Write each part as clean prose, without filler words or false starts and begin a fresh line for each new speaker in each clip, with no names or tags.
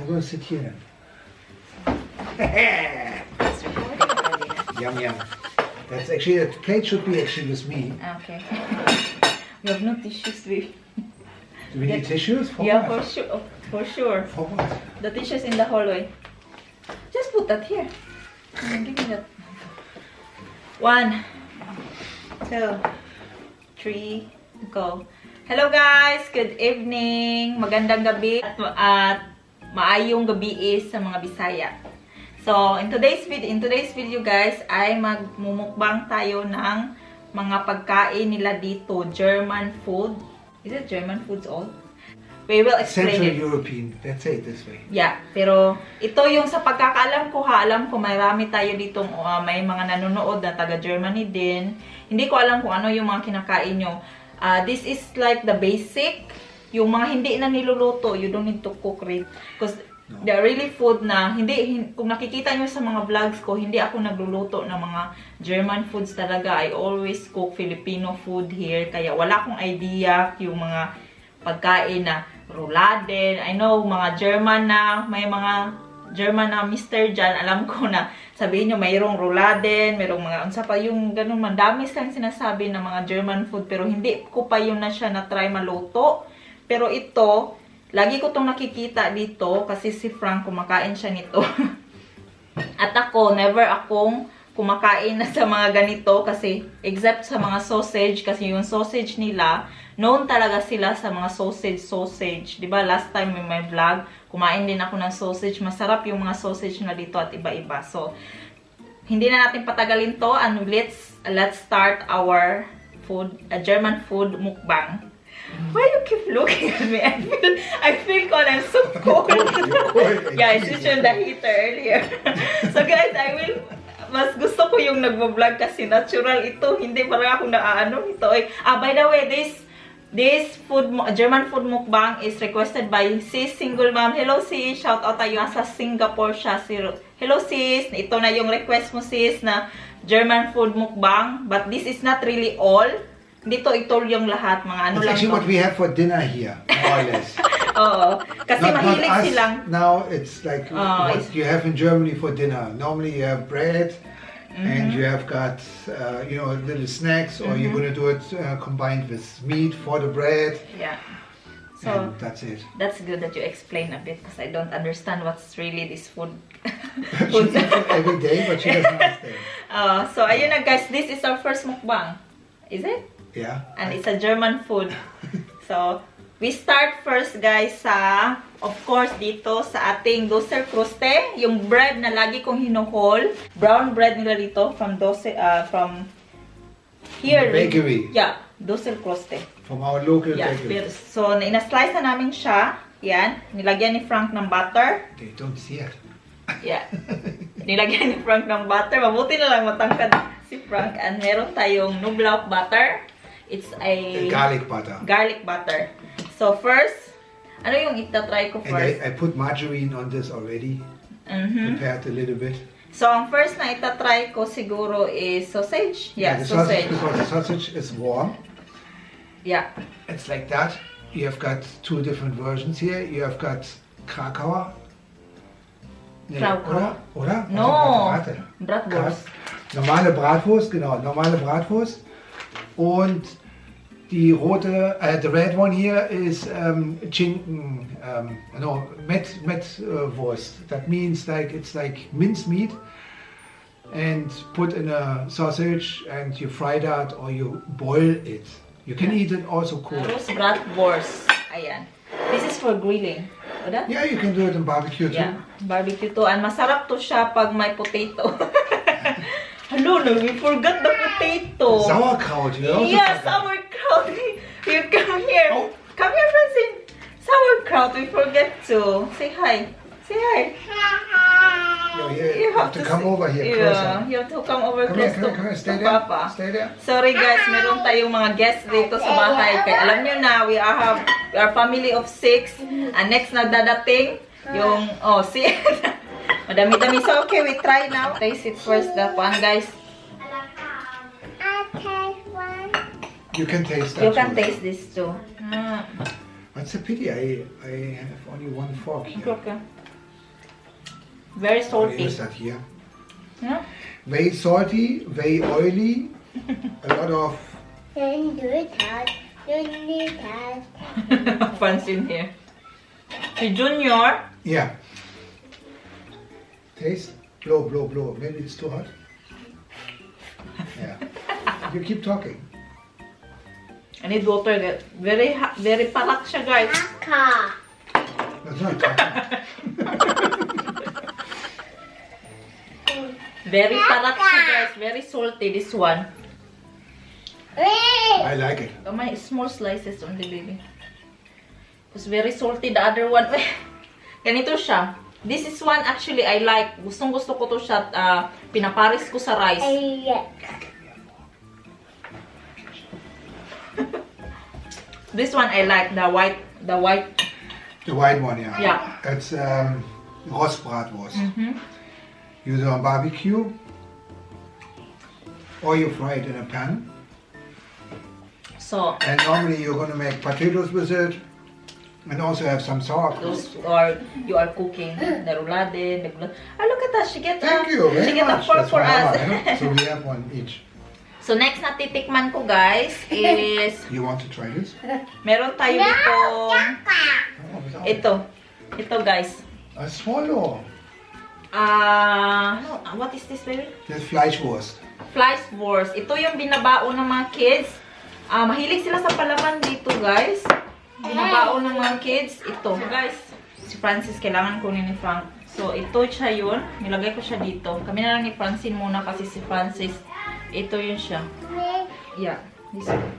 I'm going to sit here then.
It's recording already.
Yum yum. That's actually, the plate should be actually with me.
Okay. We have no tissues with.
Do we need tissues? For
Yeah,
what?
for sure. For sure.
For what?
The tissues in the hallway. Just put that here. Give me that. 1, 2, 3, go. Hello guys! Good evening! Magandang gabi at maayong gabi sa mga Bisaya. So, in today's video guys, ay magmumukbang tayo ng mga pagkain nila dito. German food. Is it German foods all? We will explain
Central
it.
European. Let's say it this way.
Yeah, pero ito yung sa pagkakaalam ko alam ko marami tayo ditong may mga nanonood na taga Germany din. Hindi ko alam kung ano yung mga kinakain nyo. This is like the basic. Yung mga hindi na niluluto, you don't need to cook it. Because they are really food na, kung nakikita nyo sa mga vlogs ko, hindi ako nagluluto ng mga German foods talaga. I always cook Filipino food here. Kaya wala akong idea yung mga pagkain na rouladen. I know, mga German na, may mga German na Mr. Jan, alam ko na sabihin nyo mayroong rouladen, mayroong mga, unsa pa yung ganun, mandami silang sinasabi ng mga German food, pero hindi ko pa yun na siya na-try maluto. Pero ito, lagi ko itong nakikita dito, kasi si Frank, kumakain siya nito. At ako, never akong kumakain na sa mga ganito, kasi, except sa mga sausage, kasi yung sausage nila, known talaga sila sa mga sausage. Diba, last time in my vlog, kumain din ako ng sausage. Masarap yung mga sausage na dito at iba-iba. So, hindi na natin patagalin to, and let's start our food, German food mukbang. Why you keep looking at me? I feel cold. I'm so cold. Yeah, I switched on the heater earlier. So guys, mas gusto ko yung nagbo-vlog kasi natural ito. Hindi parang ako naaano ito. By the way, this food, German food mukbang is requested by sis single mom. Hello sis, shout out tayo sa Singapore siya. Hello sis, ito na yung request mo sis na German food mukbang. But this is not really all. Dito ito yung lahat, mga ano lang.
It's actually what we have for dinner here, more or less.
Oo, kasi mahilig
us,
silang.
Now it's like what you have in Germany for dinner. Normally you have bread, and you have got you know, little snacks, or you're gonna do it combined with meat for the bread.
Yeah. So
and that's it.
That's good that you explain a bit, because I don't understand what's really this food.
She eats it every day, but she doesn't understand.
So ayun na guys, this is our first mukbang. Is it?
Yeah.
And it's a German food. So, we start first guys sa, of course, dito sa ating doser kruste. Yung bread na lagi kong hinuhol. Brown bread nila dito from here.
Bakery.
Yeah, doser kruste.
From our local bakery.
So, ina-slice na namin siya. Yan. Nilagyan ni Frank ng butter.
They don't see it.
Yeah. Nilagyan ni Frank ng butter. Mabuti na lang matangkad si Frank. And meron tayong nublauk butter. It's a
garlic butter.
Garlic butter. So first, ano yung itatry ko first?
And I put margarine on this already. Prepared a little bit.
So ang first na itatry ko siguro is sausage. Yeah,
the
sausage.
Because the sausage is warm.
Yeah.
It's like that. You have got two different versions here. You have got Krakauer. Oder?
No. Bratwurst.
Normale Bratwurst, genau. Normale Bratwurst. Und die rote, the red one here is Schinken, no, Mettwurst. That means like it's like minced meat, and put in a sausage, and you fry that or you boil it. You can eat it also cold.
Bratwurst. Ayan. This is for grilling. Oda?
Yeah, you can do it in barbecue too.
Yeah, barbecue too. And masarap to siya pag may potato. Hello, no, we forgot the potato.
Sauerkraut, you know?
Yeah, sauerkraut. You come here.
Oh.
Come here, Francene. Sauerkraut, we forget to. Say hi. Say hi.
You have to come over here closer.
You have to come over
Come
close
here, stay
to
there.
Papa.
Stay there.
Sorry guys, meron tayong mga guests dito sa bahay. Kaya alam nyo na, we are family of 6. And next na dadating, yung, see? Madami-dami. So, okay, we try now. Taste it first, that one, guys.
You can taste that.
You can taste this too.
That's a pity. I have only one fork here.
Okay. Very
What
salty.
is that here?
Yeah?
Very salty, very oily. A lot of.
Francene here. Si Junior.
Yeah. Taste. Blow, blow, blow. Maybe it's too hot. Yeah. You keep talking.
I need water. Very very parak siya, guys.
That's not talking.
Very parak siya, guys. Very salty, this one.
I like it.
My small slices only, baby. It's very salty. The other one, ganito siya. This is one actually I like. Gustong gusto ko to siya. Pinaparis ko sa rice. This one I like. The white.
The white one, yeah.
Yeah.
It's Rostbratwurst. You do on barbecue, or you fry it in a pan.
So,
And normally you're going to make potatoes with it, and also have some sauerkraut.
those are you are cooking the roulade, the blood. Oh, look at that! She get
Thank you very
she get a
much.
fork
That's
for
my
us.
mama, you know? So we have one each.
So next na titikman ko, guys, is
You want to try this?
meron tayo ditong
Oh, without it.
ito guys.
A swallow.
What is this, baby?
This Fleischwurst.
Fleischwurst. Ito yung binabao ng mga kids. Mahilig sila sa palaman dito, guys. Binabao ng mga kids. Ito, guys. Si Francis, kailangan kunin ni Frank. So, ito siya yun. Nilagay ko siya dito. Kami na lang ni Francine muna kasi si Francis, ito yun siya. Yeah. This one.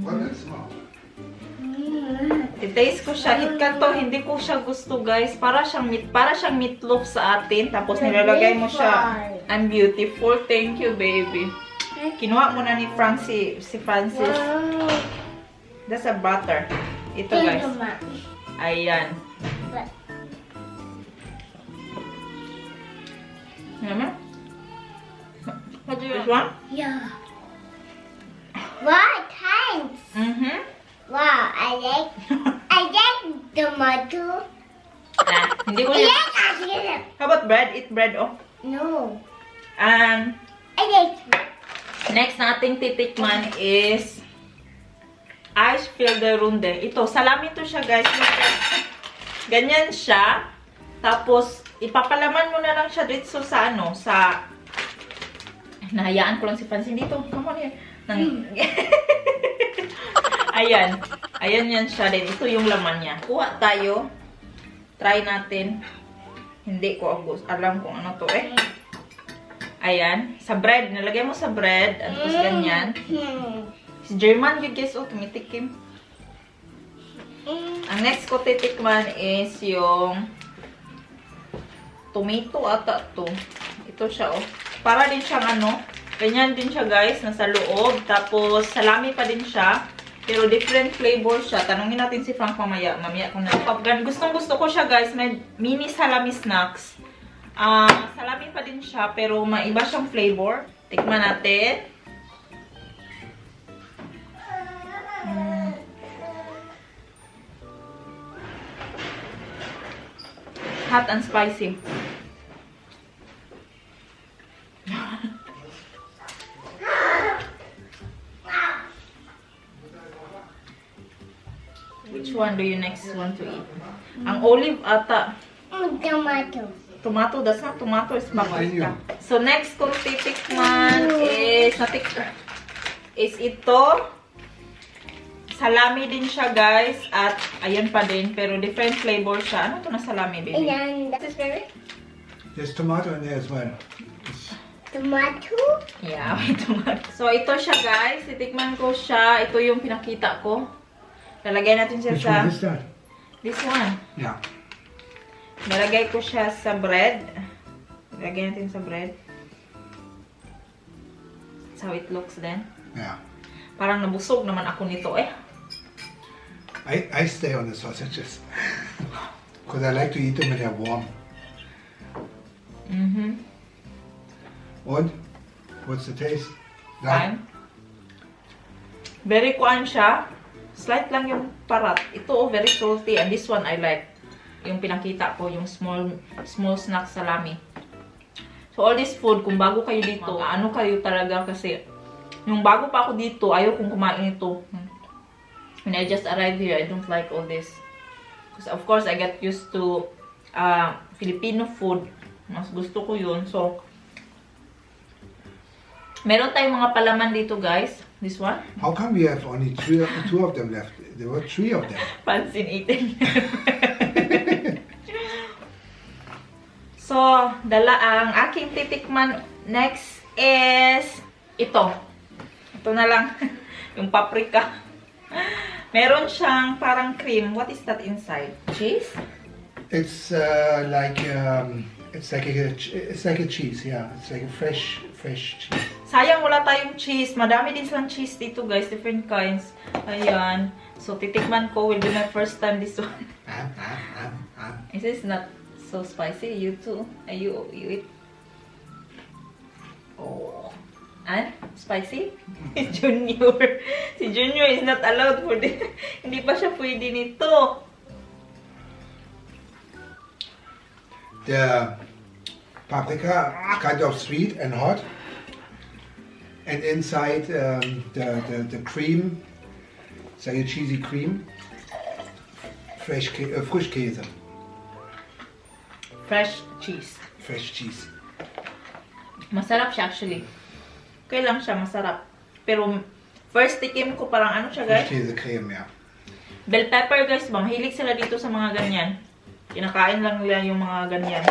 What is small?
I-taste ko siya. Hitkan to, hindi ko siya gusto, guys. Para siyang meatloaf sa atin. Tapos nilalagay mo siya. I'm beautiful. Thank you, baby. Kinuha mo na ni Frank si Francis. That's a butter. Ito, guys. Ayan. Naman? What do you want?
Yeah. Wow, thanks. Wow, I like tomato.
Hindi ko
I
yan.
like
How about bread? Eat bread, oh.
No.
And
I like
next nating titikman is ice filled runde. Ito, salami to siya, guys. Ganyan siya. Tapos, ipapalaman mo na lang siya dito sa ano, sa... Nahayaan ko lang si Francine dito. Come on here. Ayan. Ayan yan siya din. Ito yung laman niya. Kuha tayo. Try natin. Hindi ko alam kung ano to eh. Ayan. Sa bread. Nalagay mo sa bread. At tapos ganyan. Si German yun, guys. Oh, tumitikim. Ang next ko titikman is yung tomato ata to. Ito siya, oh. Para din siyang ano. Ganyan din siya, guys. Nasa loob. Tapos, salami pa din siya. Pero different flavor siya. Tanungin natin si Frank mamaya. Mamaya ko na. Gustong gusto ko siya, guys. May mini salami snacks. Salami pa din siya. Pero maiba siyang flavor. Tikman natin. Hot and spicy. Which one do you next want to eat? Ang olive ata.
tomato.
Tomato, that's not tomato, it's paprika. So next kong titikman is ito. Salami din siya, guys. At ayan pa din, pero different flavor siya. Ano to na salami, baby?
And
This baby?
There's tomato in there as well.
tomato.
Yeah, may tomato. So ito siya, guys. Titikman ko siya. Ito yung pinakita ko. Lalagay natin siya
Which
sa...
one is that?
This one.
Yeah.
Nalagay ko siya sa bread. Lagay natin sa bread. That's how it looks then.
Yeah.
Parang nabusog naman ako nito eh.
I stay on the sausages. Because I like to eat them when they're warm. And? What's the taste?
Fine. Very kuan siya. Slight lang yung parat. Ito, oh, very salty. And this one I like. yung pinakita ko, yung small snack salami. So all this food, kung bago kayo dito, ano kayo talaga kasi, yung bago pa ako dito, ayaw kong kumain ito. When I just arrived here, I don't like all this. Because of course, I get used to Filipino food. Mas gusto ko yun. So, meron tayong mga palaman dito, guys. This one.
How come we have only two of them left? There were 3 of them.
Francene eating. So, ang aking titikman next is ito. Ito na lang. Yung paprika. Meron siyang parang cream. What is that inside? Cheese?
It's like a cheese, yeah. It's like a fresh cheese.
Sayang wala tayong cheese. Madami din silang cheese dito, guys. Different kinds. Ayan. So, titikman ko. Will be my first time this one. Is this not so spicy? You too? You eat? Oh. And? Spicy? Junior. Si Junior is not allowed for this. Hindi pa siya pwede nito.
The paprika kind of sweet and hot, and inside the cream, it's like a cheesy cream, frisch Käse.
Fresh cheese.
Fresh cheese.
Masarap siya actually. Okay lang siya, masarap. Pero first tikim ko parang ano siya, guys?
Frisch Käse cream, yeah.
Bell pepper, guys, mahilig sila dito sa mga ganyan. Kinakain lang nila yung mga ganyan.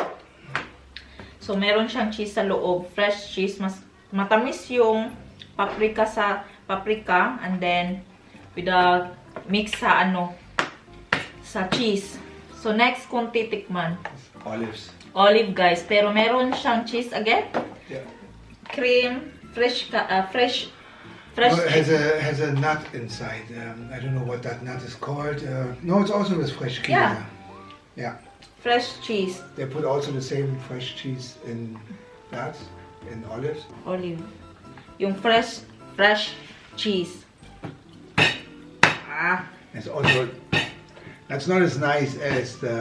So, meron siyang cheese sa loob. Fresh cheese. Matamis yung paprika and then with a mix sa sa cheese. So, next kung titikman.
Olives.
Olive, guys. Pero meron siyang cheese again.
Yeah.
Cream. Fresh
No, it has a nut inside. I don't know what that nut is called. No, it's also with fresh Käse.
Yeah.
Yeah.
Fresh cheese.
They put also the same fresh cheese in that, in olives.
Olive. Yung fresh cheese.
It's also, that's not as nice as the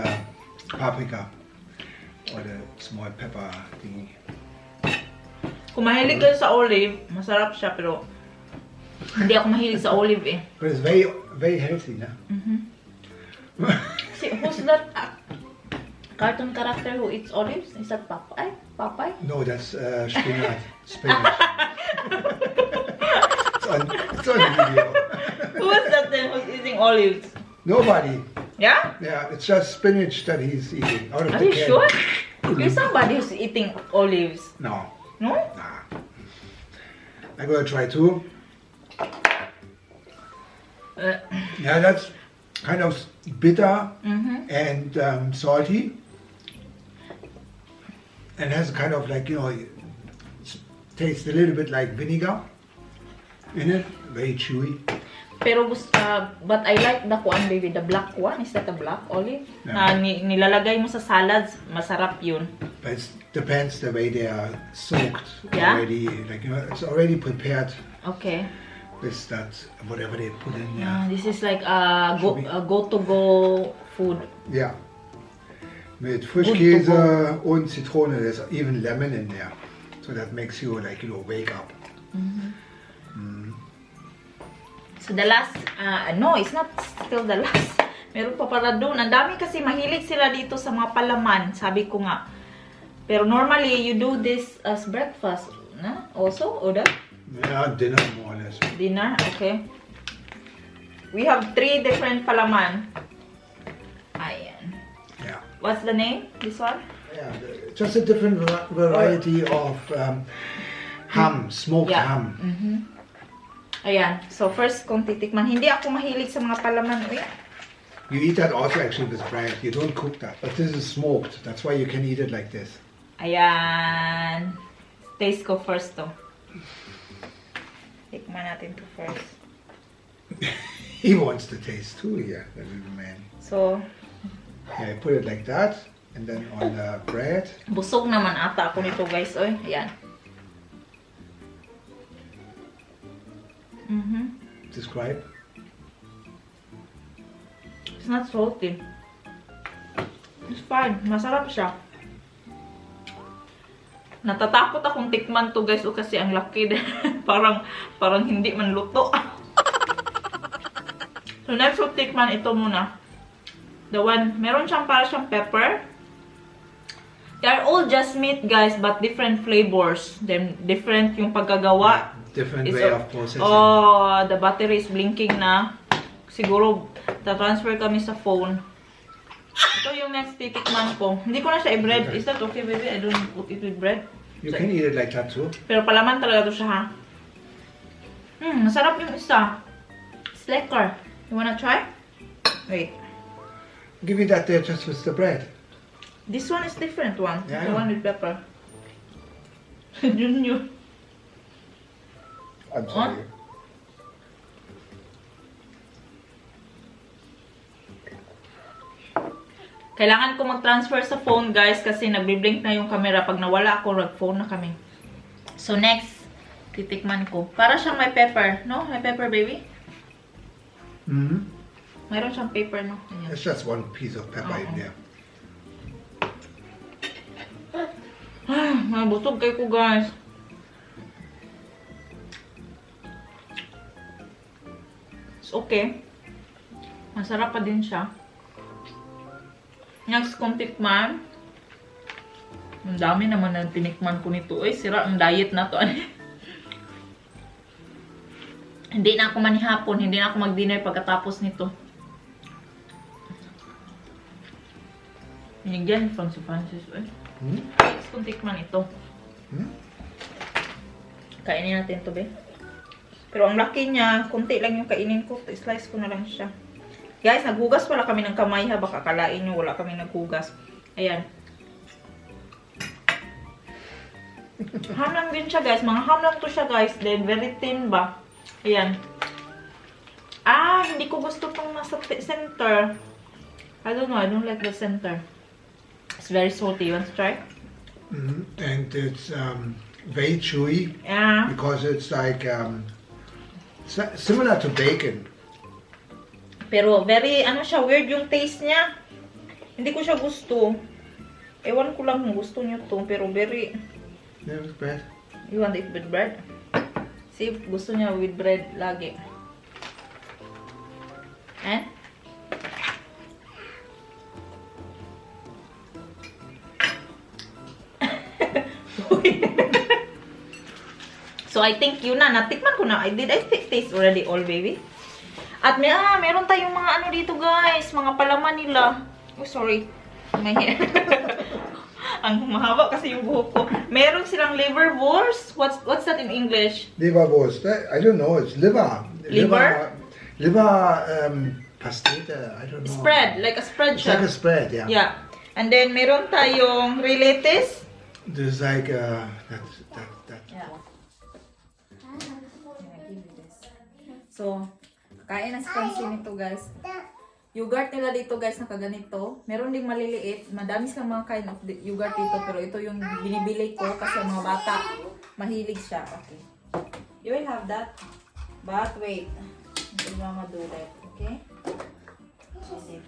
paprika or the small pepper thingy.
Kung mahilig kayo sa olive, masarap siya, pero hindi ako mahilig sa olive eh.
But it's very, very healthy, no?
See, who's that cartoon character who eats olives? Is that Popeye? Popeye?
No, that's spinach. Spinach. it's on video.
Who is that then who's eating olives?
Nobody.
Yeah?
Yeah, it's just spinach that he's eating out of
Are
the
you
can.
sure? There's somebody who's eating olives.
No.
No?
Nah. I'm gonna try too. Yeah, that's kind of bitter and salty, and has kind of like, you know, tastes a little bit like vinegar in it. Very chewy.
Pero but I like the one, baby, the black one. Is that a black olive?
Yeah.
Na nilalagay mo sa salads, masarap yun.
But it depends the way they are soaked
Yeah?
already. Like, you know, it's already prepared
Okay.
with that whatever they put in there.
This is like a go-to-go food.
Yeah. Mit
Good to
Frischkäse und Zitrone. There's even lemon in there. So that makes you, like, you know, wake up.
So the last, no, it's not still the last. Meron pa pala doon. Ang dami kasi mahilig sila dito sa mga palaman. Sabi ko nga. Pero normally, you do this as breakfast. Na? Also? Or that?
Yeah, dinner more or less.
Dinner? Okay. We have 3 different palaman. Ayan.
Yeah.
What's the name? This one?
Yeah, just a different variety of ham, smoked ham.
Ayan. So first, kung titikman. Hindi ako mahilig sa mga palaman. Uy.
You eat that also actually with bread. You don't cook that. But this is smoked. That's why you can eat it like this.
Ayan. Taste ko first to. Tikman natin to first.
He wants to taste too, yeah, that little man.
So,
Yeah, you put it like that. And then on the bread.
busog naman ata ako nito, guys. Oy, ayan.
Describe.
It's not salty. It's fine. Masarap siya. Natatakot akong tikman to guys o kasi ang laki din. parang hindi man luto. So next we'll tikman ito muna. The one, meron siyang para siyang pepper. They are all just meat guys but different flavors. Then different yung pagkagawa.
Different way of processing.
Oh, the battery is blinking na. Siguro ta-transfer kami sa phone. Ito yung next titikman ko. Hindi ko na siya i-bread. Is that okay, baby? I don't put it with bread.
You can eat it like that too.
Pero palaman talaga to siya, ha? Masarap yung isa. It's lekker. You wanna try? Wait.
Give me that there just with the bread.
This one is different one.
Yeah,
The one with pepper. Junior.
I'm sorry.
Kailangan ko mag-transfer sa phone guys kasi nagbi-blink na yung camera. Pag nawala ako, nag-phone na kami. So next, titikman ko. Para siyang may pepper. No? May pepper, baby? Mayroon siyang pepper, no? Ayan.
It's just one piece of pepper in there.
Nabusog kayo ko guys. It's okay. Masarap pa din siya. Next kong tikman. Ang dami naman ng tinikman ko nito. Ay, sira ang diet na to. Hindi na ako manihapon. Hindi na ako mag-dinner pagkatapos nito. Binigyan ni Francis. Next kong tikman ito. Kainin natin to, be. Pero ang laki niya, kunti lang yung kainin ko. Slice ko na lang siya. Guys, naghugas pala kami ng kamay ha. Baka kalain nyo, wala kami naghugas. Ayan. Ham lang din siya guys. Mga ham lang to siya guys. Then, very thin ba? Ayan. Ah, hindi ko gusto itong nasa center. I don't know. I don't like the center. It's very salty. You want to try?
And it's very chewy.
Yeah.
Because it's like similar to bacon.
Pero very, ano siya, weird yung taste niya. Hindi ko siya gusto. Ewan ko lang kung gusto niyo to. Pero very...
Yeah, with bread.
You want it with bread? See, gusto niya with bread lagi. Eh? So, I think yun na. Natikman ko na. Did I taste already all, baby? At meron tayong mga ano dito, guys. Mga palaman nila. Oh, sorry. My hair. Ang mahaba kasi yung buhok ko. Meron silang liverwurst. What's that in English?
Liverwurst. I don't know. It's liver.
Liver?
Liver pastete. I don't know.
Spread. Like a spread
It's
siya.
like a spread, yeah.
Yeah. And then, meron tayong relates.
There's like that.
Yeah. So, kain na si Francene nito, guys. Yogurt nila dito, guys, nakaganito. Meron ding maliliit. Madami silang mga kind of yogurt dito. Pero ito yung binibili ko kasi mga bata, mahilig siya. Okay. You will have that. But wait. Hindi mama do that. Okay?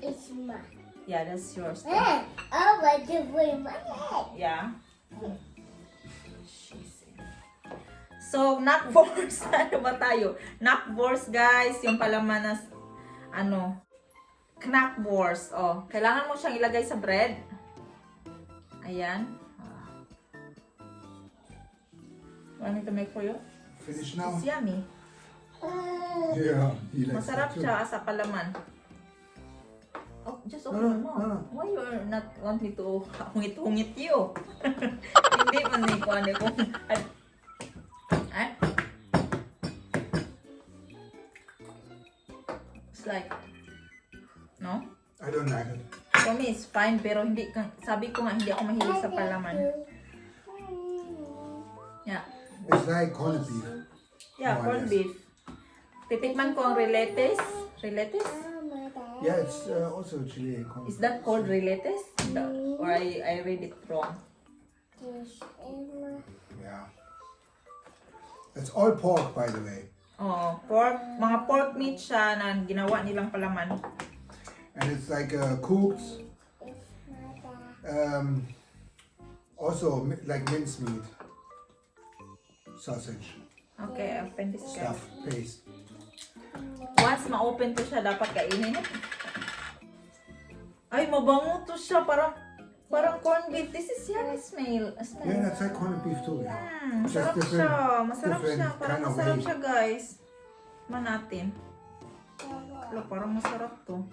It's mine.
Yeah, that's yours.
Oh, but you bring my head.
Yeah. So, knackwurst. Ano ba tayo? Knackwurst, guys. Yung palaman na, ano, knackwurst. Oh, kailangan mo siyang ilagay sa bread. Ayan. Want me to make for you?
Finish now?
It's yummy.
Yeah. He likes
Masarap
that too.
siya sa palaman. Oh, just open your mouth.
no.
Why you not want me to hungit-hungit you? Hindi man ko ano kung... Eh? It's like... No?
I don't like it.
For me, it's fine. Pero hindi... Sabi ko nga, hindi ako mahilig sa palaman. Yeah.
It's like corned beef.
Yeah,
More or
corned
less.
beef. Titikman ko ang relates. Relates?
Yeah, it's also chili. Corned
Is that called relates? Or I read it wrong?
Yeah. It's all pork, by the way.
Oh, pork. Mga pork meat siya na ginawa nilang palaman.
And it's like cooked Also like mincemeat, sausage,
Okay, open this guys.
stuff, paste.
Once ma-open to siya, dapat kainin. Ay, mabango to siya. Parang corned beef. This is yummy smell.
Yeah, that's like corned beef too. Yeah.
Masarap
Just
siya. Masarap
different
siya. Parang
kind of
masarap
way.
siya, guys. Man natin. Wala, parang masarap to.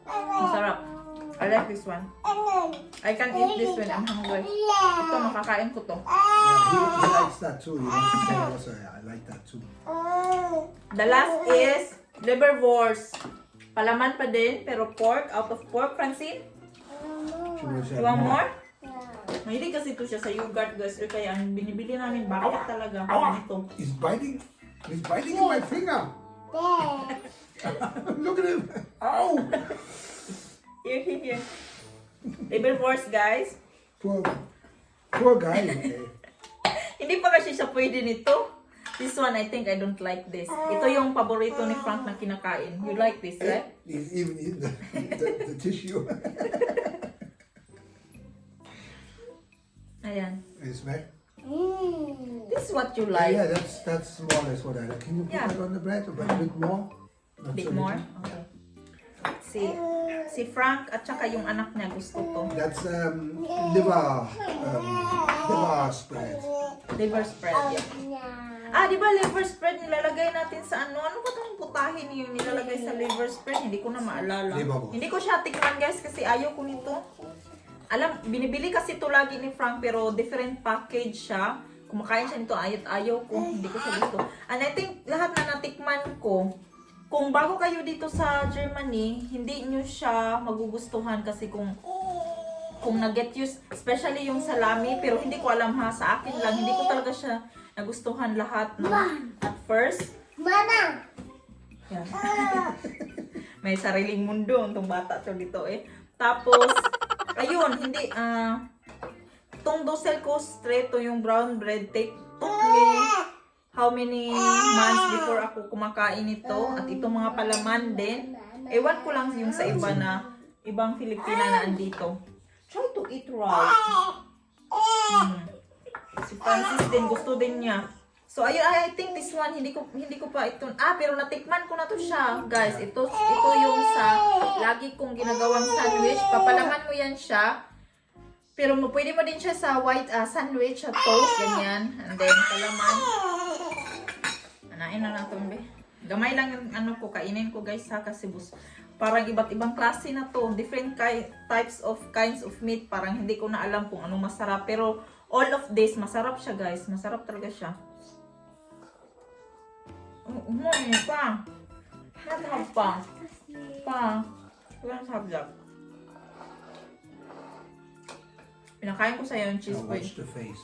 Masarap. I like this one. I can eat this when I'm hungry. Ito, makakain ko to.
Yeah, he likes that too. He wants to say also, yeah, I like that too.
The last is liverwurst. Palaman pa din, pero pork, out of pork, Francene. You want more? Mahilig kasi ito siya sa yogurt, guys. Kaya ang binibili namin, bakit talaga? Ito.
He's biting in my finger. Look at him. Ow!
Here. Liverwurst, guys.
Poor guy. Okay.
Hindi pa kasi siya pwede nito. This one, I think I don't like this. Ito yung paborito ni Frank na kinakain. You like this, right?
He's even eating the tissue.
Ayan.
It's right.
This is what you like.
Yeah, that's more or less what I like. Can you put that on the bread or a bit more? Not
Bit
so
more?
little.
Okay. Si Frank at saka yung anak niya gusto to.
That's liver spread.
Liver spread, yeah. Di ba liver spread nilalagay natin sa ano? Ano ba itong putahin yung nilalagay sa liver spread? Hindi ko na maalala.
Liver.
Hindi ko siya tikman, guys, kasi ayaw ko nito. Alam, binibili kasi ito lagi ni Frank, pero different package siya. Kumakain siya nito, ayaw ko. Hindi ko siya gusto. And I think lahat na natikman ko, kung bago kayo dito sa Germany, hindi nyo siya magugustuhan kasi kung nag-get used, especially yung salami, pero hindi ko alam ha, sa akin lang, hindi ko talaga siya nagustuhan lahat, no? At first,
Mama!
yan. May sariling mundo itong bata to dito eh. Tapos, ayun, hindi, itong dosel ko straight to yung brown bread, took me how many months before ako kumakain ito. At itong mga palaman din, ewan ko lang yung sa iba na, ibang Filipina na andito. Try to eat right. Si Francis din, gusto din niya. So, ayun, I think this one, hindi ko pa ito, pero natikman ko na to siya, guys. Ito yung sa lagi kong ginagawang sandwich. Papalaman mo yan siya. Pero pwede mo din siya sa white sandwich, sa toast, ganyan. And then, palaman. Anain na natin, be. Gamay lang yung ano ko, kainin ko, guys, ha, kasi parang iba't ibang klase na to. Different kinds of meat. Parang hindi ko na alam kung anong masarap. Pero, all of this, masarap siya, guys. Masarap talaga siya. Umuwi pa. Not pa. We're gonna have that. Pinakain ko sa'yo yung cheese.
Now watch the face.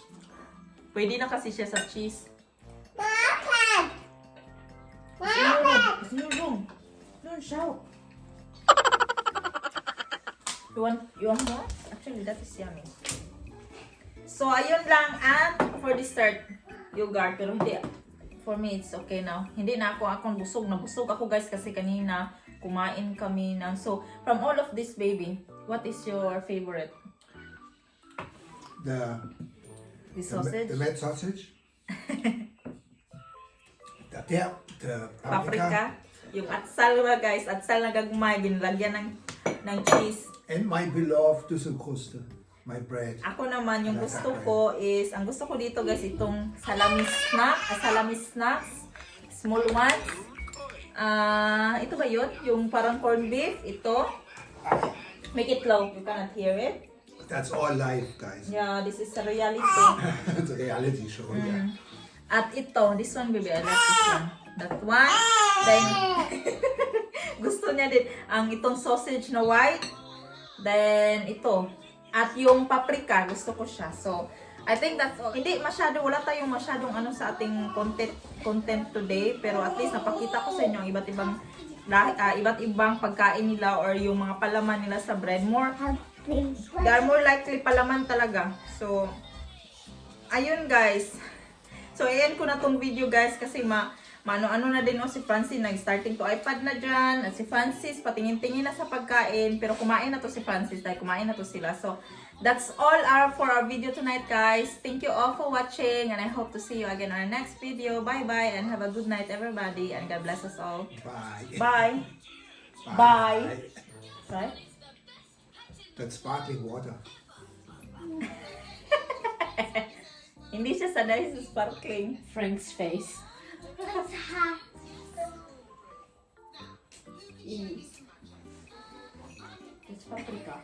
Pwede na kasi siya sa cheese.
Papa!
It's in your room. Don't shout. You want more? Actually, that is yummy. So, ayun lang. At for dessert, yogurt. Pero hindi. For me, it's okay now. Hindi na akong busog. Nabusog ako, guys, kasi kanina kumain kami na. So, from all of this, baby, what is your favorite?
The
sausage?
The red sausage. the
Paprika. Yung atsal na, guys. Atsal na gagmay. Ginlagyan ng cheese.
And my beloved Düsselkruste. My bread.
Ako naman, yung gusto ko is, ang gusto ko dito, guys, itong salami snacks. Small ones. Ito ba yun? Yung parang corned beef. Ito. Make it low. You cannot hear it.
That's all life, guys.
Yeah, this is a reality.
It's a reality show, yeah.
At ito, this one, baby, I like this one. That one. Then, gusto niya din ang itong sausage na white. Then, ito. At yung paprika, gusto ko siya. So, I think that's all. Hindi masyado, wala tayong masyadong ano sa ating content today. Pero at least napakita ko sa inyo ang iba't ibang pagkain nila or yung mga palaman nila sa bread. They are more likely palaman talaga. So, ayun, guys. So, ayan ko na tong video guys kasi ano na din si Francine, nag-starting to iPad na dyan. At si Francis, patingin-tingin na sa pagkain. Pero kumain na to si Francis dahil kumain na to sila. So, that's all for our video tonight guys. Thank you all for watching and I hope to see you again on our next video. Bye-bye and have a good night everybody and God bless us all.
Bye.
Bye. Bye. Right?
That's sparkling water.
Hindi siya sanay sa sparkling.
Frank's face.
It's hot.
It's paprika.